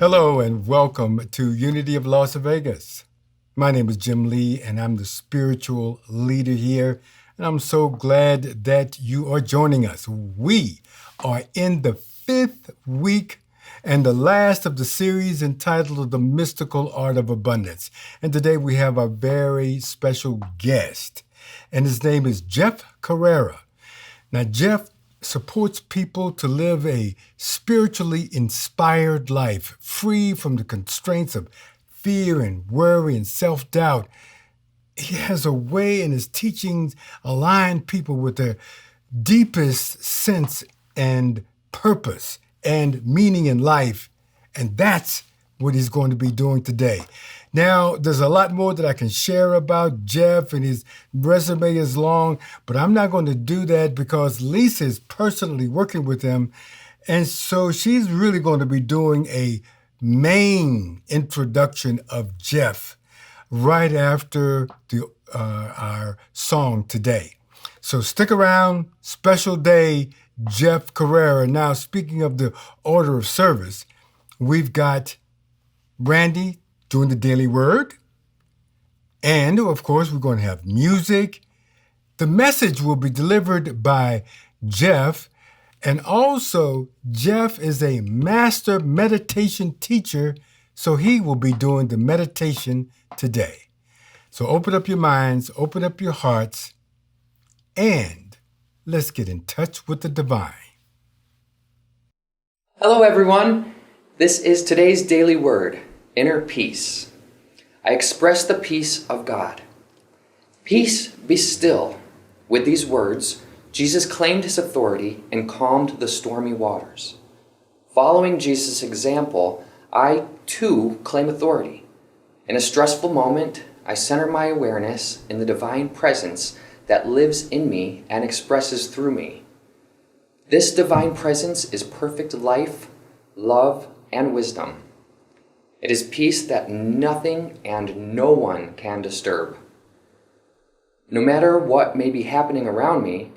Hello and welcome to Unity of Las Vegas. My name is Jim Lee and I'm the spiritual leader here. And I'm so glad that you are joining us. We are in the 5th week and the last of the series entitled The Mystical Art of Abundance. And today we have a very special guest, and his name is Jeff Carreira. Now, Jeff supports people to live a spiritually inspired life, free from the constraints of fear and worry and self-doubt. He has a way in his teachings align people with their deepest sense and purpose and meaning in life. And that's what he's going to be doing today. Now, there's a lot more that I can share about Jeff, and his resume is long, but I'm not going to do that because Lisa is personally working with him. And so she's really going to be doing a main introduction of Jeff right after our song today. So stick around, special day, Jeff Carreira. Now, speaking of the order of service, we've got Randy doing the Daily Word. And, of course, we're going to have music. The message will be delivered by Jeff. And also, Jeff is a master meditation teacher, so he will be doing the meditation today. So open up your minds, open up your hearts, and let's get in touch with the divine. Hello, everyone. This is today's Daily Word. Inner peace. I express the peace of God. Peace, be still. With these words, Jesus claimed his authority and calmed the stormy waters. Following Jesus' example, I too claim authority. In a stressful moment, I center my awareness in the divine presence that lives in me and expresses through me. This divine presence is perfect life, love, and wisdom. It is peace that nothing and no one can disturb. No matter what may be happening around me,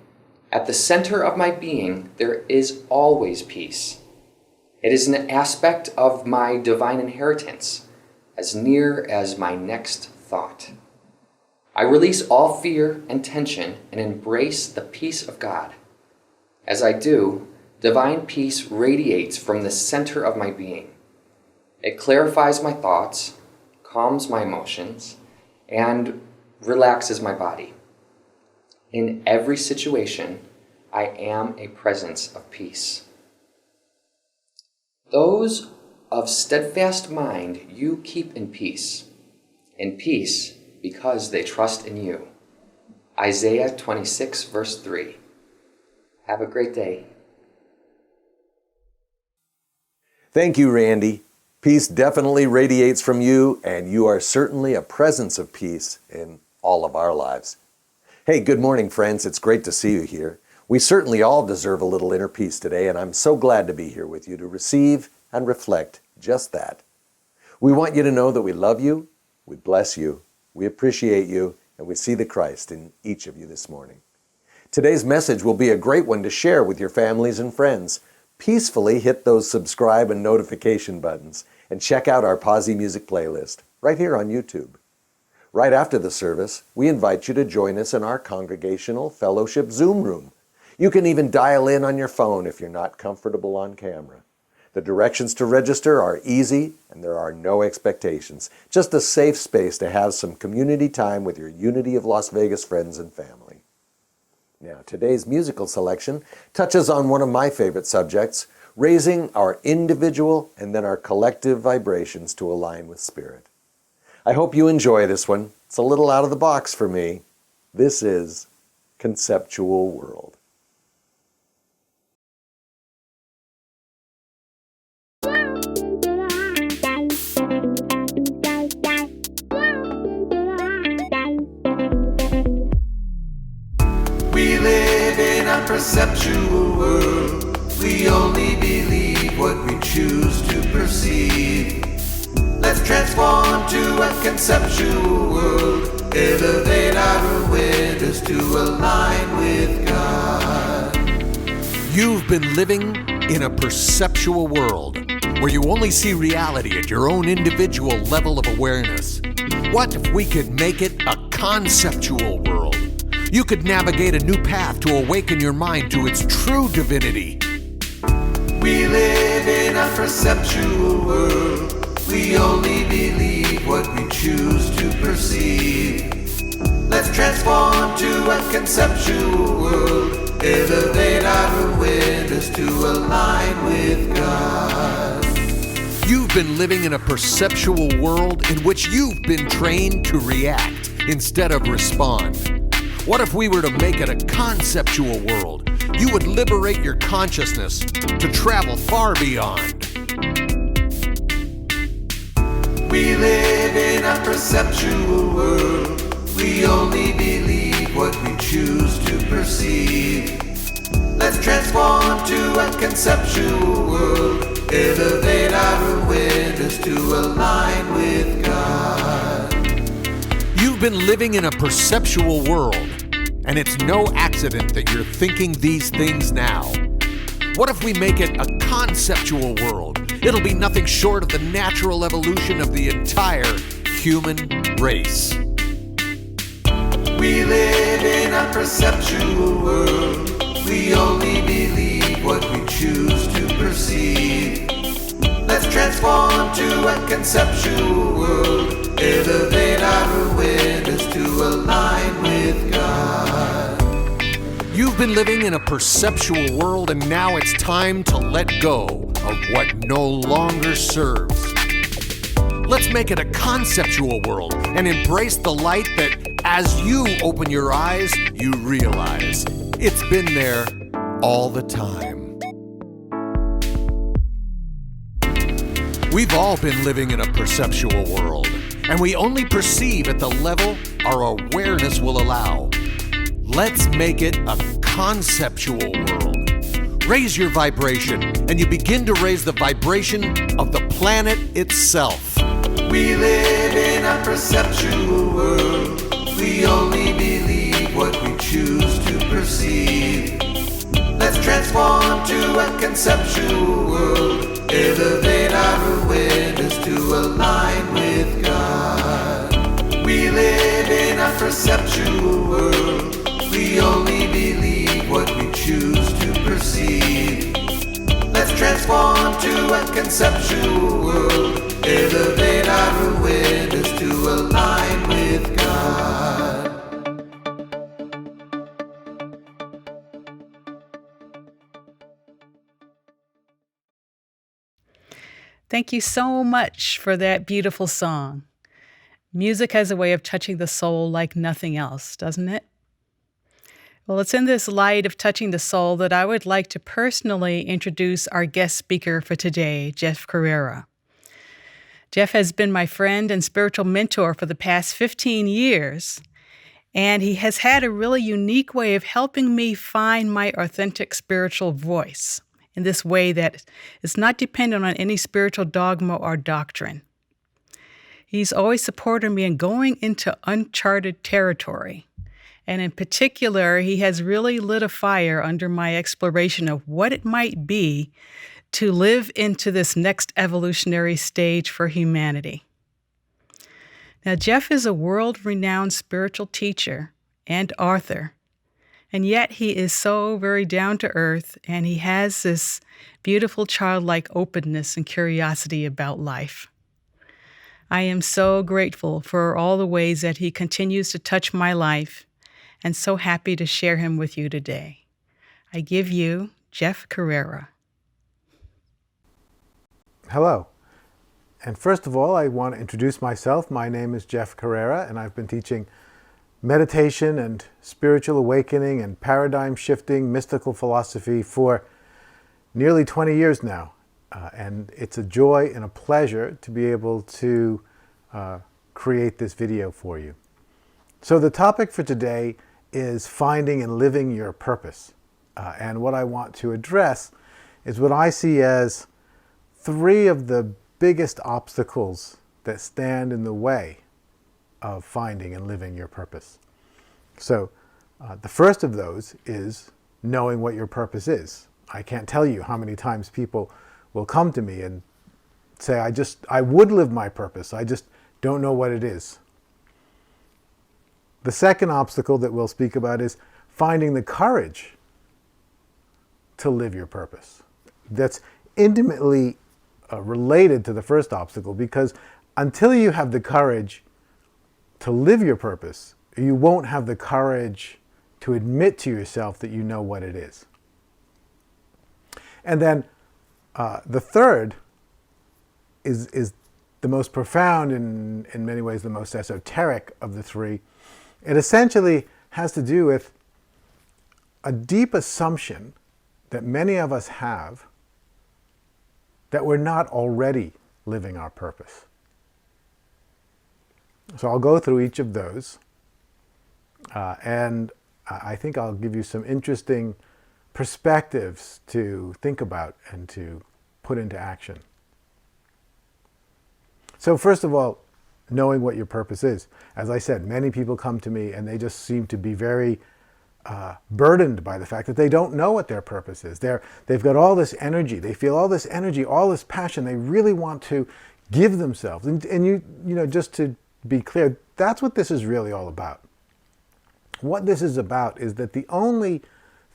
at the center of my being, there is always peace. It is an aspect of my divine inheritance, as near as my next thought. I release all fear and tension and embrace the peace of God. As I do, divine peace radiates from the center of my being. It clarifies my thoughts, calms my emotions, and relaxes my body. In every situation, I am a presence of peace. Those of steadfast mind you keep in peace because they trust in you. Isaiah 26, verse 3. Have a great day. Thank you, Randy. Peace definitely radiates from you, and you are certainly a presence of peace in all of our lives. Hey, good morning, friends. It's great to see you here. We certainly all deserve a little inner peace today, and I'm so glad to be here with you to receive and reflect just that. We want you to know that we love you, we bless you, we appreciate you, and we see the Christ in each of you this morning. Today's message will be a great one to share with your families and friends. Peacefully hit those subscribe and notification buttons and check out our posi-music playlist right here on YouTube. Right after the service, we invite you to join us in our congregational fellowship Zoom room. You can even dial in on your phone if you're not comfortable on camera. The directions to register are easy and there are no expectations. Just a safe space to have some community time with your Unity of Las Vegas friends and family. Now, today's musical selection touches on one of my favorite subjects, raising our individual and then our collective vibrations to align with Spirit. I hope you enjoy this one. It's a little out of the box for me. This is Conceptual World. We live in a perceptual world. We only believe what we choose to perceive. Let's transform to a conceptual world. Elevate our awareness to align with God. You've been living in a perceptual world where you only see reality at your own individual level of awareness. What if we could make it a conceptual world? You could navigate a new path to awaken your mind to its true divinity. We live in a perceptual world. We only believe what we choose to perceive. Let's transform to a conceptual world. Elevate our awareness to align with God. You've been living in a perceptual world in which you've been trained to react instead of respond. What if we were to make it a conceptual world? You would liberate your consciousness to travel far beyond. We live in a perceptual world. We only believe what we choose to perceive. Let's transform to a conceptual world. Elevate our awareness to align with God. You've been living in a perceptual world, and it's no accident that you're thinking these things now. What if we make it a conceptual world? It'll be nothing short of the natural evolution of the entire human race. We live in a perceptual world. We only believe what we choose to perceive. Let's transform to a conceptual world. Elevate our awareness to align with God. You've been living in a perceptual world, and now it's time to let go of what no longer serves. Let's make it a conceptual world and embrace the light that, as you open your eyes, you realize it's been there all the time. We've all been living in a perceptual world, and we only perceive at the level our awareness will allow. Let's make it a conceptual world. Raise your vibration, and you begin to raise the vibration of the planet itself. We live in a perceptual world. We only believe what we choose to perceive. Let's transform to a conceptual world. Elevate our awareness to align with God. We live in a perceptual world. We only believe what we choose to perceive. Let's transform to a conceptual world. Elevate our awareness to align with God. Thank you so much for that beautiful song. Music has a way of touching the soul like nothing else, doesn't it? Well, it's in this light of touching the soul that I would like to personally introduce our guest speaker for today, Jeff Carreira. Jeff has been my friend and spiritual mentor for the past 15 years, and he has had a really unique way of helping me find my authentic spiritual voice in this way that is not dependent on any spiritual dogma or doctrine. He's always supported me in going into uncharted territory. And in particular, he has really lit a fire under my exploration of what it might be to live into this next evolutionary stage for humanity. Now, Jeff is a world-renowned spiritual teacher and author, and yet he is so very down-to-earth, and he has this beautiful childlike openness and curiosity about life. I am so grateful for all the ways that he continues to touch my life, and so happy to share him with you today. I give you Jeff Carreira. Hello. And first of all, I want to introduce myself. My name is Jeff Carreira, and I've been teaching meditation and spiritual awakening and paradigm shifting mystical philosophy for nearly 20 years now. And it's a joy and a pleasure to be able to create this video for you. So the topic for today is finding and living your purpose. And what I want to address is what I see as three of the biggest obstacles that stand in the way of finding and living your purpose. So the first of those is knowing what your purpose is. I can't tell you how many times people will come to me and say, I would live my purpose, I just don't know what it is. The second obstacle that we'll speak about is finding the courage to live your purpose. That's intimately related to the first obstacle, because until you have the courage to live your purpose, you won't have the courage to admit to yourself that you know what it is. And then the third is the most profound and in many ways the most esoteric of the three. It essentially has to do with a deep assumption that many of us have that we're not already living our purpose. So I'll go through each of those, and I think I'll give you some interesting perspectives to think about and to put into action. So first of all, knowing what your purpose is. As I said, many people come to me and they just seem to be very burdened by the fact that they don't know what their purpose is. They've got all this energy. They feel all this energy, all this passion. They really want to give themselves. And you know, just to be clear, that's what this is really all about. What this is about is that the only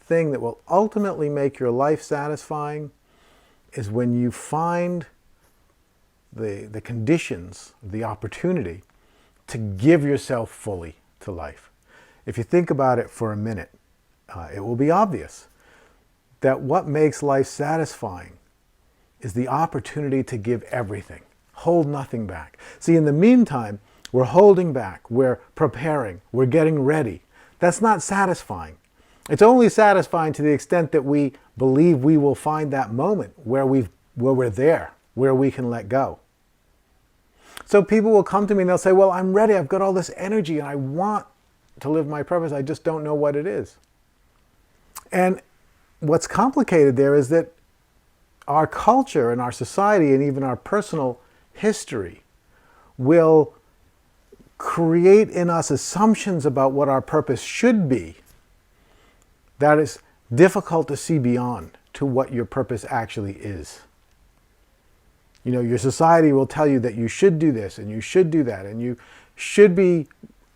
thing that will ultimately make your life satisfying is when you find the conditions, the opportunity to give yourself fully to life. If you think about it for a minute, it will be obvious that what makes life satisfying is the opportunity to give everything, hold nothing back. See, in the meantime, we're holding back, we're preparing, we're getting ready. That's not satisfying. It's only satisfying to the extent that we believe we will find that moment where we're there, where we can let go. So people will come to me and they'll say, well, I'm ready, I've got all this energy and I want to live my purpose, I just don't know what it is. And what's complicated there is that our culture and our society and even our personal history will create in us assumptions about what our purpose should be that is difficult to see beyond to what your purpose actually is. You know, your society will tell you that you should do this and you should do that and you should be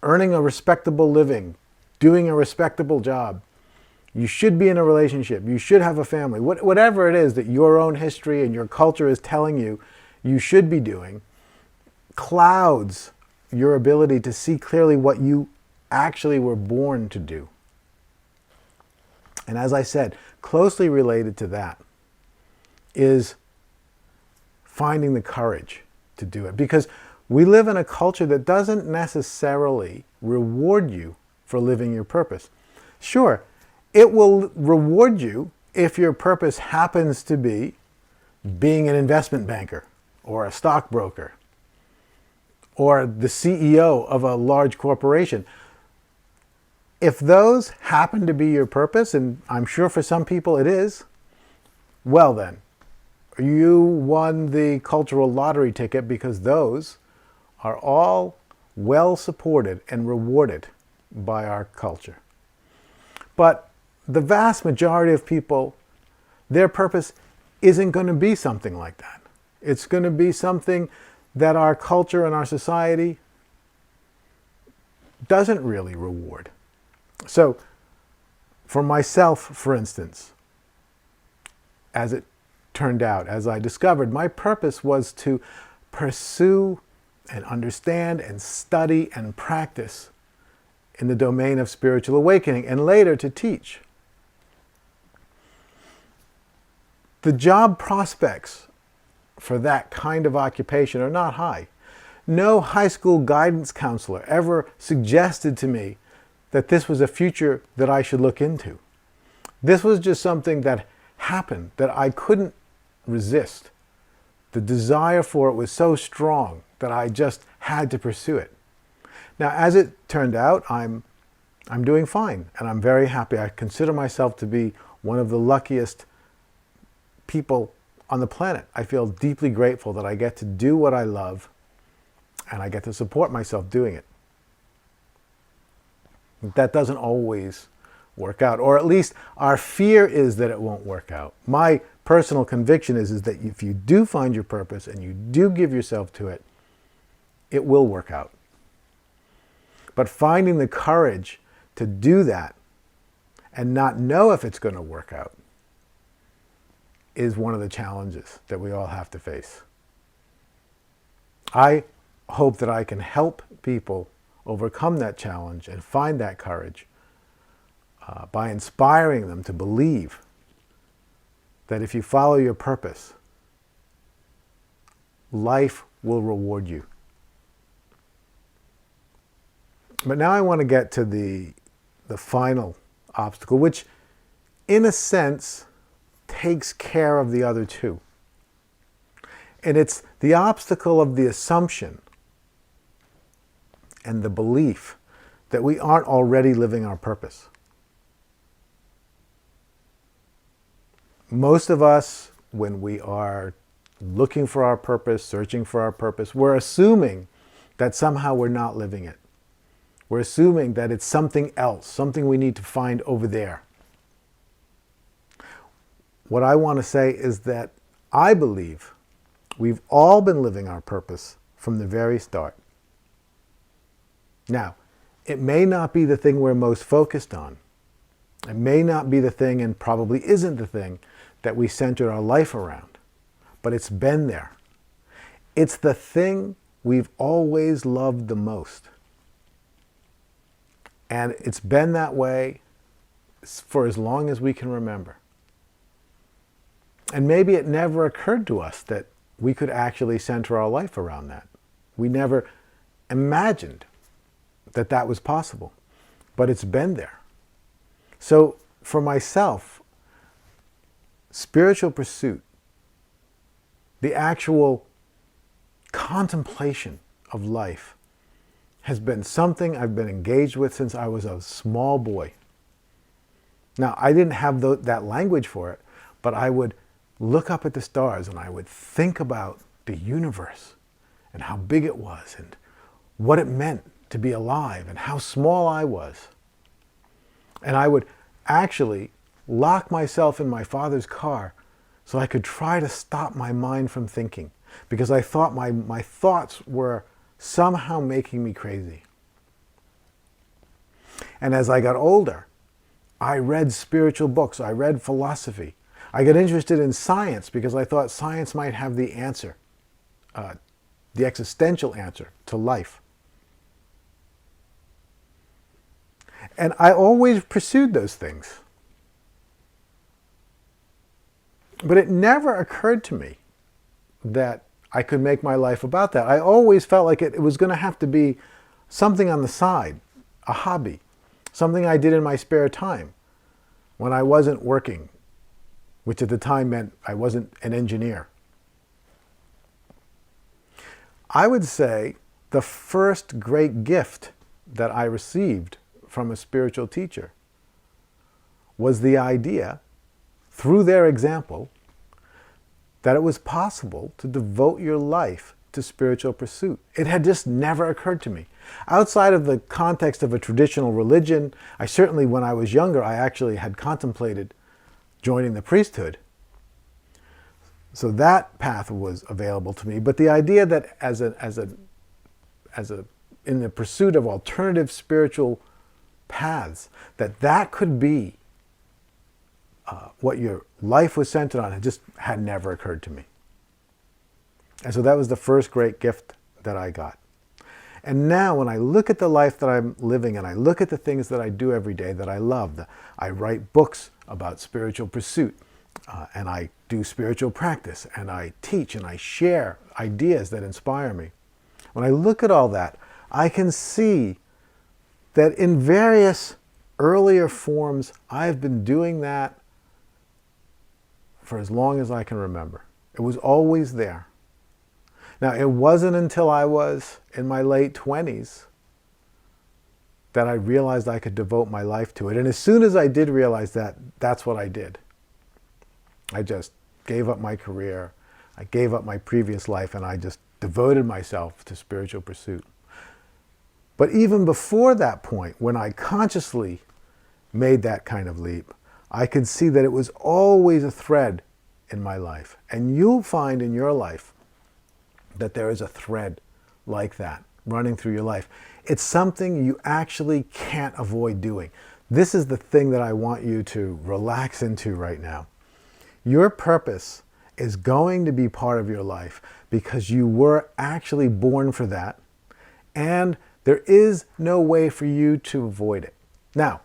earning a respectable living, doing a respectable job. You should be in a relationship. You should have a family. Whatever it is that your own history and your culture is telling you you should be doing clouds your ability to see clearly what you actually were born to do. And as I said, closely related to that is finding the courage to do it. Because we live in a culture that doesn't necessarily reward you for living your purpose. Sure, it will reward you if your purpose happens to be being an investment banker or a stockbroker or the CEO of a large corporation. If those happen to be your purpose, and I'm sure for some people it is, well then, you won the cultural lottery ticket, because those are all well supported and rewarded by our culture. But the vast majority of people, their purpose isn't going to be something like that. It's going to be something that our culture and our society doesn't really reward. So, for myself, for instance, as it turned out, as I discovered, my purpose was to pursue and understand and study and practice in the domain of spiritual awakening, and later to teach. The job prospects for that kind of occupation are not high. No high school guidance counselor ever suggested to me that this was a future that I should look into. This was just something that happened that I couldn't resist. The desire for it was so strong that I just had to pursue it. Now, as it turned out, I'm doing fine and I'm very happy. I consider myself to be one of the luckiest people on the planet. I feel deeply grateful that I get to do what I love and I get to support myself doing it. That doesn't always work out, or at least our fear is that it won't work out. My personal conviction is that if you do find your purpose and you do give yourself to it, it will work out. But finding the courage to do that and not know if it's going to work out is one of the challenges that we all have to face. I hope that I can help people overcome that challenge and find that courage by inspiring them to believe that if you follow your purpose, life will reward you. But now I want to get to the final obstacle, which in a sense takes care of the other two. And it's the obstacle of the assumption and the belief that we aren't already living our purpose. Most of us, when we are looking for our purpose, searching for our purpose, we're assuming that somehow we're not living it. We're assuming that it's something else, something we need to find over there. What I want to say is that I believe we've all been living our purpose from the very start. Now, it may not be the thing we're most focused on. It may not be the thing, and probably isn't the thing, that we centered our life around. But it's been there. It's the thing we've always loved the most. And it's been that way for as long as we can remember. And maybe it never occurred to us that we could actually center our life around that. We never imagined that that was possible. But it's been there. So for myself, spiritual pursuit, the actual contemplation of life, has been something I've been engaged with since I was a small boy. Now, I didn't have that language for it, but I would look up at the stars and I would think about the universe and how big it was and what it meant to be alive and how small I was. And I would actually lock myself in my father's car so I could try to stop my mind from thinking, because I thought my thoughts were somehow making me crazy. And as I got older, I read spiritual books, I read philosophy. I got interested in science because I thought science might have the answer, the existential answer to life. And I always pursued those things. But it never occurred to me that I could make my life about that. I always felt like it was going to have to be something on the side, a hobby, something I did in my spare time when I wasn't working, which at the time meant I wasn't an engineer. I would say the first great gift that I received from a spiritual teacher was the idea, through their example, that it was possible to devote your life to spiritual pursuit. It had just never occurred to me. Outside of the context of a traditional religion, I certainly, when I was younger, I actually had contemplated joining the priesthood. So that path was available to me. But the idea that in the pursuit of alternative spiritual paths, that could be what your life was centered on, it just had never occurred to me. And so that was the first great gift that I got. And now when I look at the life that I'm living and I look at the things that I do every day that I love, I write books about spiritual pursuit, and I do spiritual practice, and I teach and I share ideas that inspire me. When I look at all that, I can see that in various earlier forms, I've been doing that for as long as I can remember. It was always there. Now, it wasn't until I was in my late 20s that I realized I could devote my life to it. And as soon as I did realize that, that's what I did. I just gave up my career, I gave up my previous life, and I just devoted myself to spiritual pursuit. But even before that point, when I consciously made that kind of leap. I could see that it was always a thread in my life. And you'll find in your life that there is a thread like that running through your life. It's something you actually can't avoid doing. This is the thing that I want you to relax into right now. Your purpose is going to be part of your life because you were actually born for that, and there is no way for you to avoid it. Now,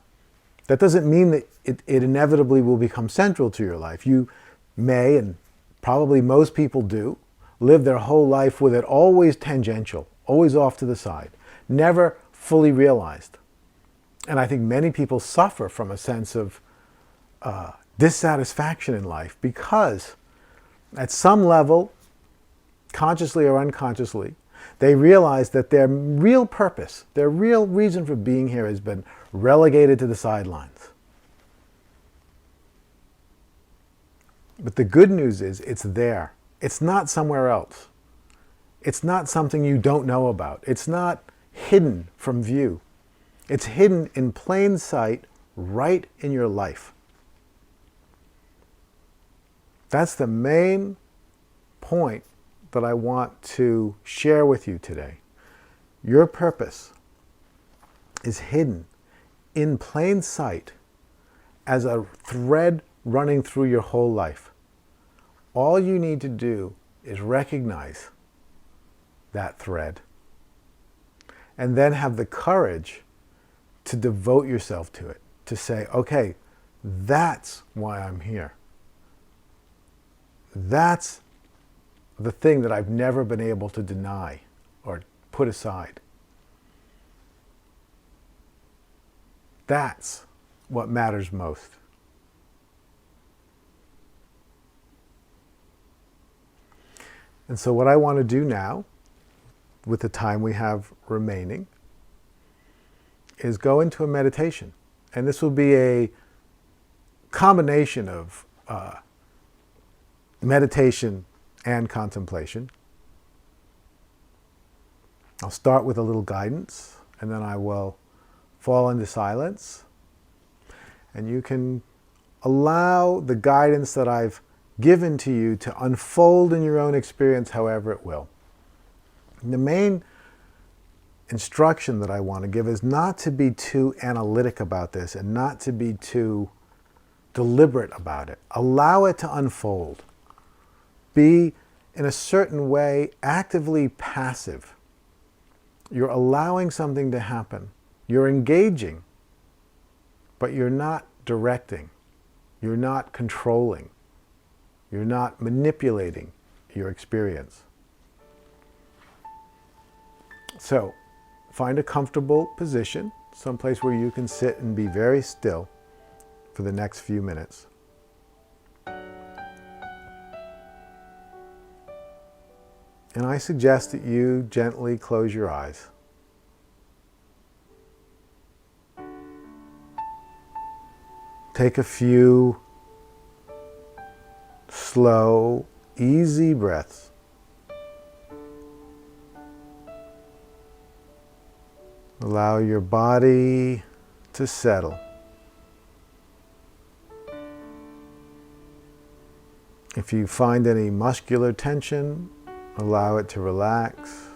that doesn't mean that it inevitably will become central to your life. You may, and probably most people do, live their whole life with it always tangential, always off to the side, never fully realized. And I think many people suffer from a sense of dissatisfaction in life because at some level, consciously or unconsciously, they realize that their real purpose, their real reason for being here has been relegated to the sidelines. But the good news is it's there. It's not somewhere else. It's not something you don't know about. It's not hidden from view. It's hidden in plain sight right in your life. That's the main point that I want to share with you today. Your purpose is hidden in plain sight as a thread running through your whole life. All you need to do is recognize that thread and then have the courage to devote yourself to it, to say, okay, that's why I'm here. That's the thing that I've never been able to deny or put aside. That's what matters most. And so what I want to do now, with the time we have remaining, is go into a meditation. And this will be a combination of meditation and contemplation. I'll start with a little guidance, and then I will fall into silence. And you can allow the guidance that I've given to you to unfold in your own experience however it will. And the main instruction that I want to give is not to be too analytic about this and not to be too deliberate about it. Allow it to unfold. Be, in a certain way, actively passive. You're allowing something to happen. You're engaging, but you're not directing. You're not controlling. You're not manipulating your experience. So, find a comfortable position, someplace where you can sit and be very still for the next few minutes. And I suggest that you gently close your eyes. Take a few slow, easy breaths. Allow your body to settle. If you find any muscular tension, allow it to relax.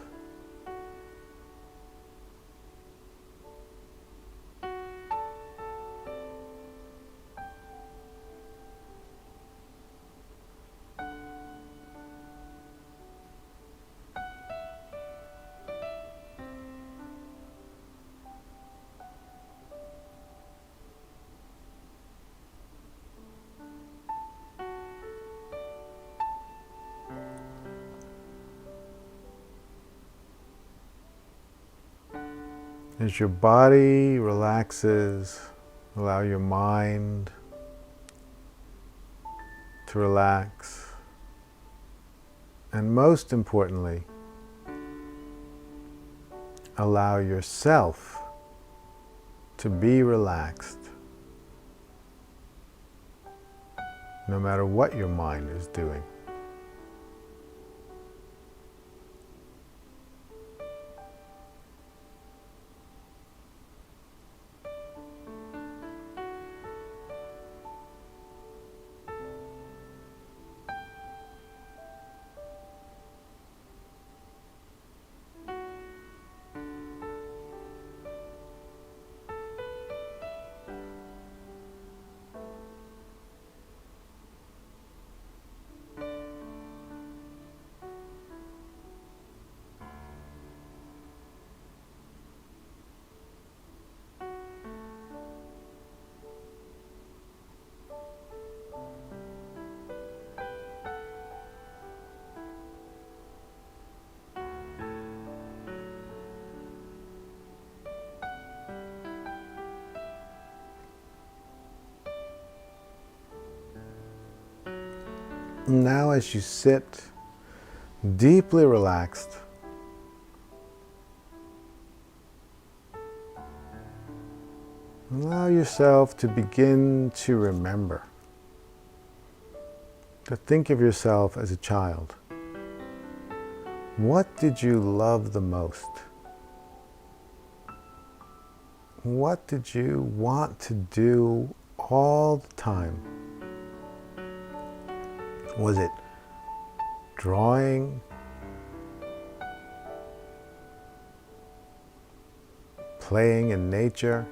As your body relaxes, allow your mind to relax. And most importantly, allow yourself to be relaxed, no matter what your mind is doing. Now as you sit deeply relaxed, allow yourself to begin to remember, to think of yourself as a child. What did you love the most? What did you want to do all the time? Was it drawing? Playing in nature?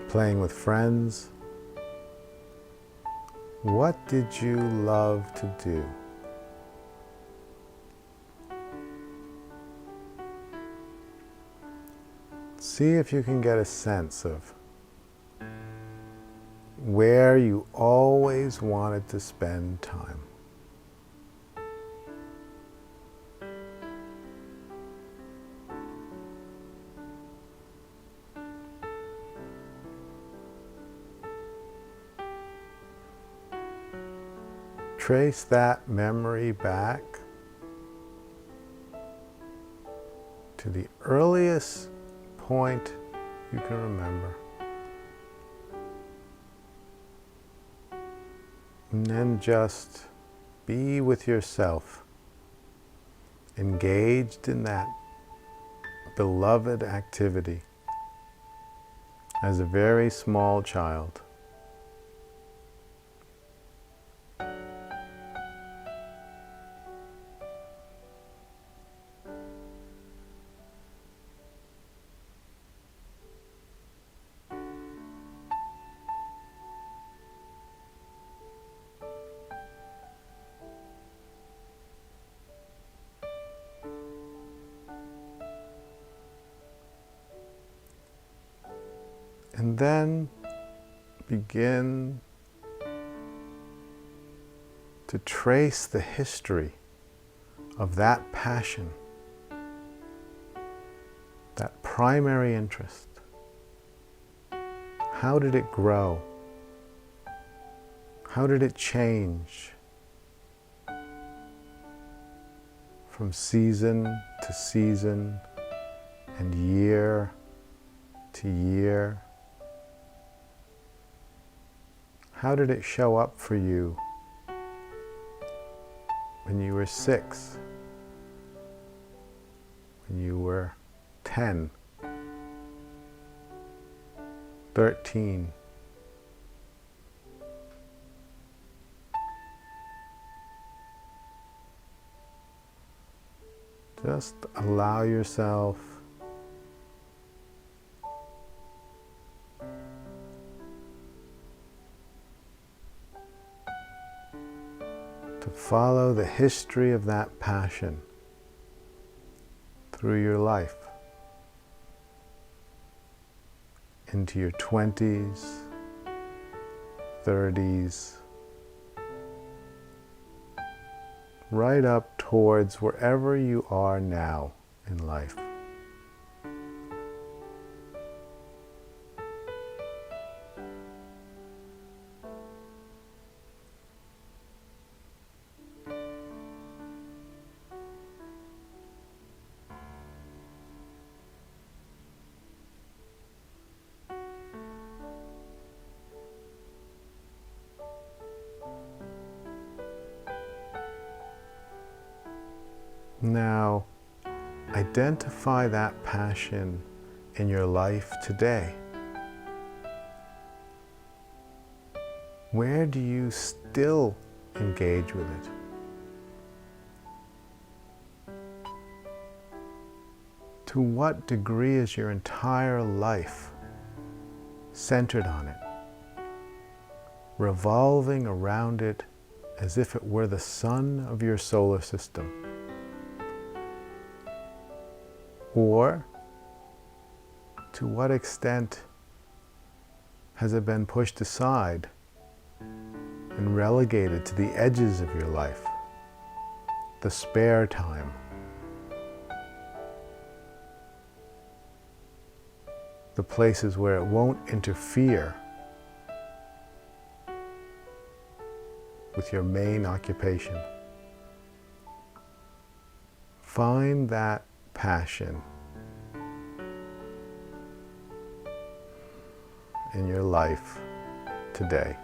Playing with friends? What did you love to do? See if you can get a sense of where you always wanted to spend time. Trace that memory back to the earliest point you can remember. And then just be with yourself, engaged in that beloved activity as a very small child. And then begin to trace the history of that passion, that primary interest. How did it grow? How did it change from season to season and year to year? How did it show up for you when you were 6, when you were 10, 13? Just allow yourself to follow the history of that passion through your life, into your 20s, 30s, right up towards wherever you are now in life. Now, identify that passion in your life today. Where do you still engage with it? To what degree is your entire life centered on it, revolving around it as if it were the sun of your solar system? Or, to what extent has it been pushed aside and relegated to the edges of your life, the spare time, the places where it won't interfere with your main occupation. Find that passion in your life today.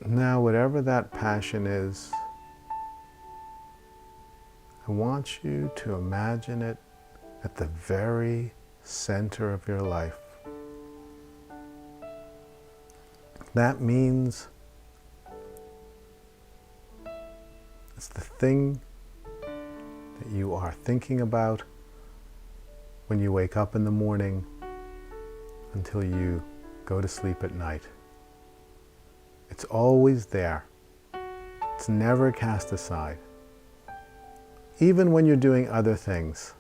Now, whatever that passion is, I want you to imagine it at the very center of your life. That means it's the thing that you are thinking about when you wake up in the morning until you go to sleep at night. It's always there. It's never cast aside. Even when you're doing other things,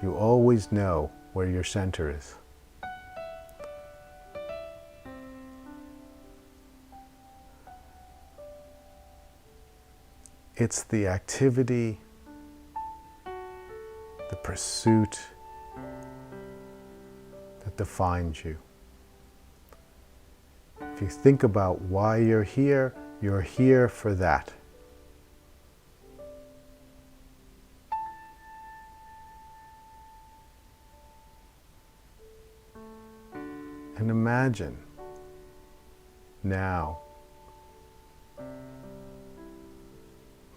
you always know where your center is. It's the activity, the pursuit that defines you. If you think about why you're here for that. And imagine now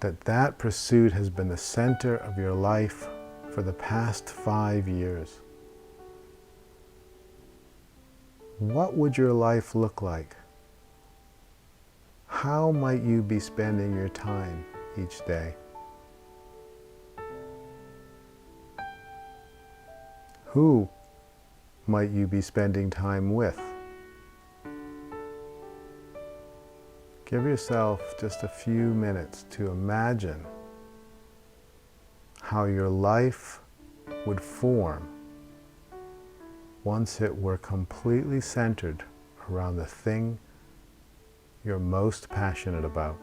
that that pursuit has been the center of your life for the past 5 years. What would your life look like? How might you be spending your time each day? Who might you be spending time with? Give yourself just a few minutes to imagine how your life would form once it were completely centered around the thing you're most passionate about.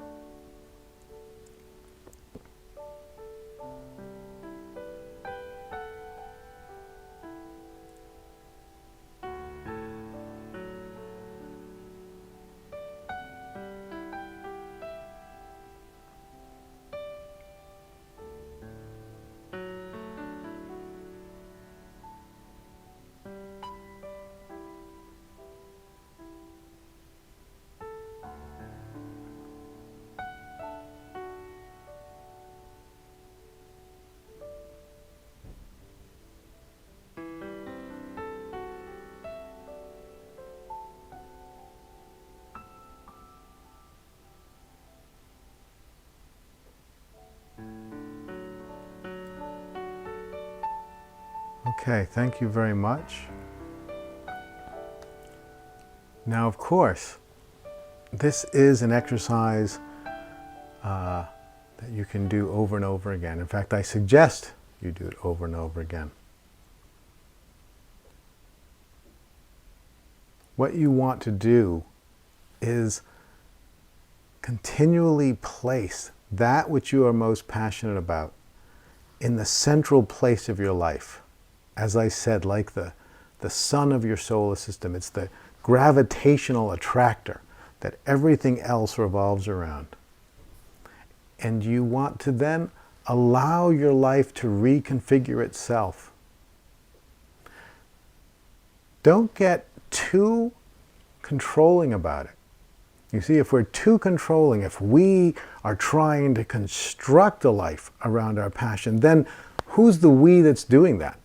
Okay, thank you very much. Now, of course, this is an exercise that you can do over and over again. In fact, I suggest you do it over and over again. What you want to do is continually place that which you are most passionate about in the central place of your life. As I said, like the sun of your solar system, it's the gravitational attractor that everything else revolves around. and you want to then allow your life to reconfigure itself. Don't get too controlling about it. You see, if we're too controlling, if we are trying to construct a life around our passion, then who's the we that's doing that?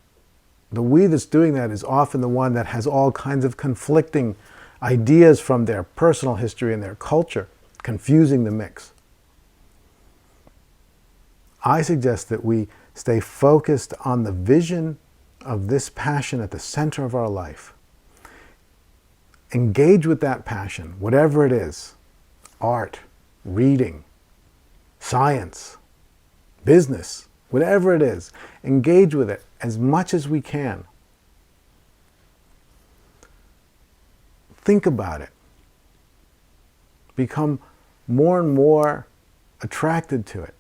The we that's doing that is often the one that has all kinds of conflicting ideas from their personal history and their culture, confusing the mix. I suggest that we stay focused on the vision of this passion at the center of our life. Engage with that passion, whatever it is: art, reading, science, business, whatever it is. Engage with it as much as we can. Think about it. Become more and more attracted to it.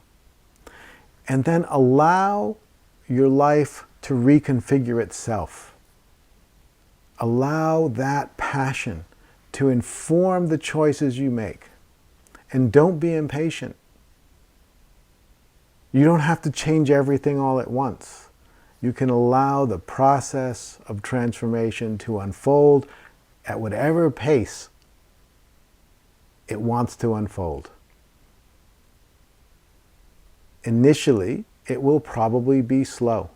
And then allow your life to reconfigure itself. Allow that passion to inform the choices you make. And don't be impatient. You don't have to change everything all at once. You can allow the process of transformation to unfold at whatever pace it wants to unfold. Initially, it will probably be slow.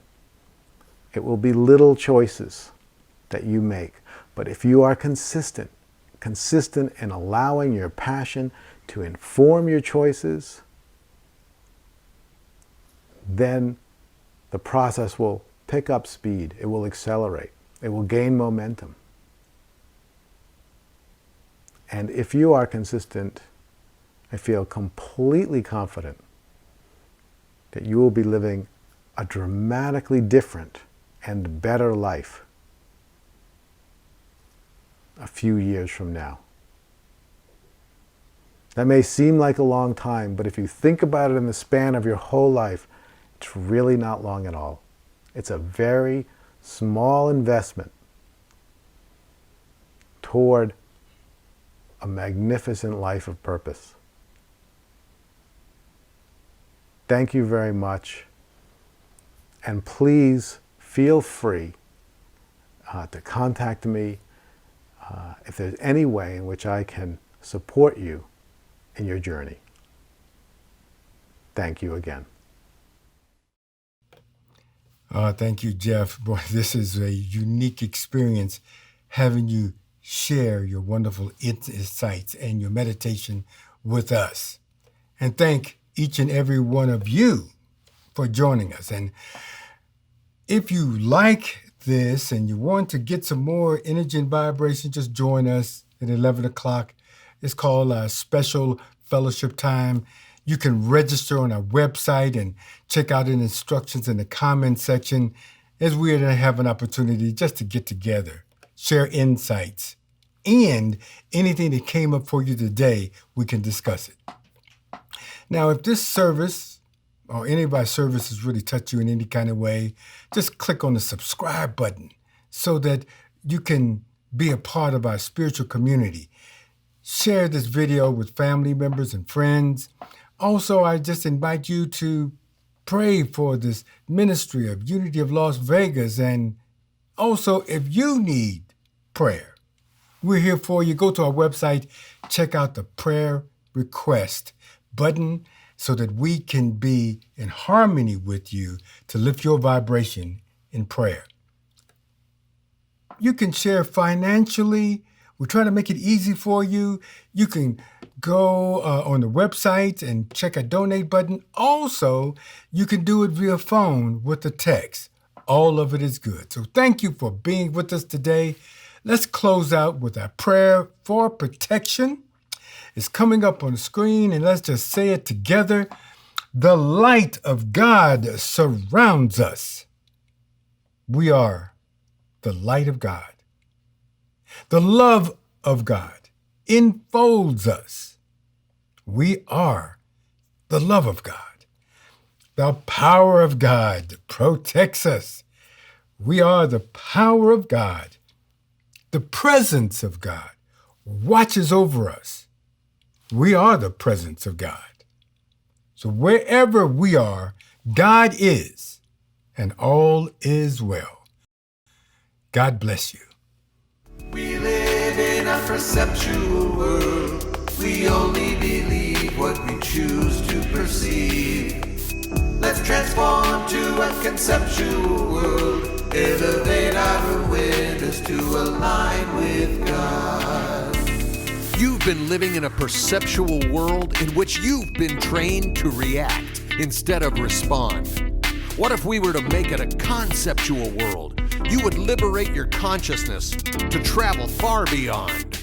It will be little choices that you make. But if you are consistent in allowing your passion to inform your choices, then the process will pick up speed. It will accelerate. It will gain momentum. And if you are consistent, I feel completely confident that you will be living a dramatically different and better life a few years from now. That may seem like a long time, but if you think about it in the span of your whole life, it's really not long at all. It's a very small investment toward a magnificent life of purpose. Thank you very much. And please feel free to contact me if there's any way in which I can support you in your journey. Thank you again. Thank you, Jeff. Boy, this is a unique experience having you share your wonderful insights and your meditation with us. And thank each and every one of you for joining us. And if you like this and you want to get some more energy and vibration, just join us at 11 o'clock. It's called our special fellowship time. You can register on our website and check out the instructions in the comment section, as we're going to have an opportunity just to get together, share insights, and anything that came up for you today, we can discuss it. Now, if this service or any of our services really touch you in any kind of way, just click on the subscribe button so that you can be a part of our spiritual community. Share this video with family members and friends. Also, I just invite you to pray for this ministry of Unity of Las Vegas. And also, if you need prayer, we're here for you. Go to our website, check out the prayer request button so that we can be in harmony with you to lift your vibration in prayer. You can share financially. We're trying to make it easy for you. You can go on the website and check a donate button. Also, you can do it via phone with a text. All of it is good. So thank you for being with us today. Let's close out with our prayer for protection. It's coming up on the screen, and let's just say it together. The light of God surrounds us. We are the light of God. The love of God enfolds us. We are the love of God. The power of God protects us. We are the power of God. The presence of God watches over us. We are the presence of God. So wherever we are, God is, and all is well. God bless you. We live in a perceptual world. We only believe what we choose to perceive. Let's transform to a conceptual world. Elevate our awareness to align with God. You've been living in a perceptual world in which you've been trained to react instead of respond. What if we were to make it a conceptual world? You would liberate your consciousness to travel far beyond.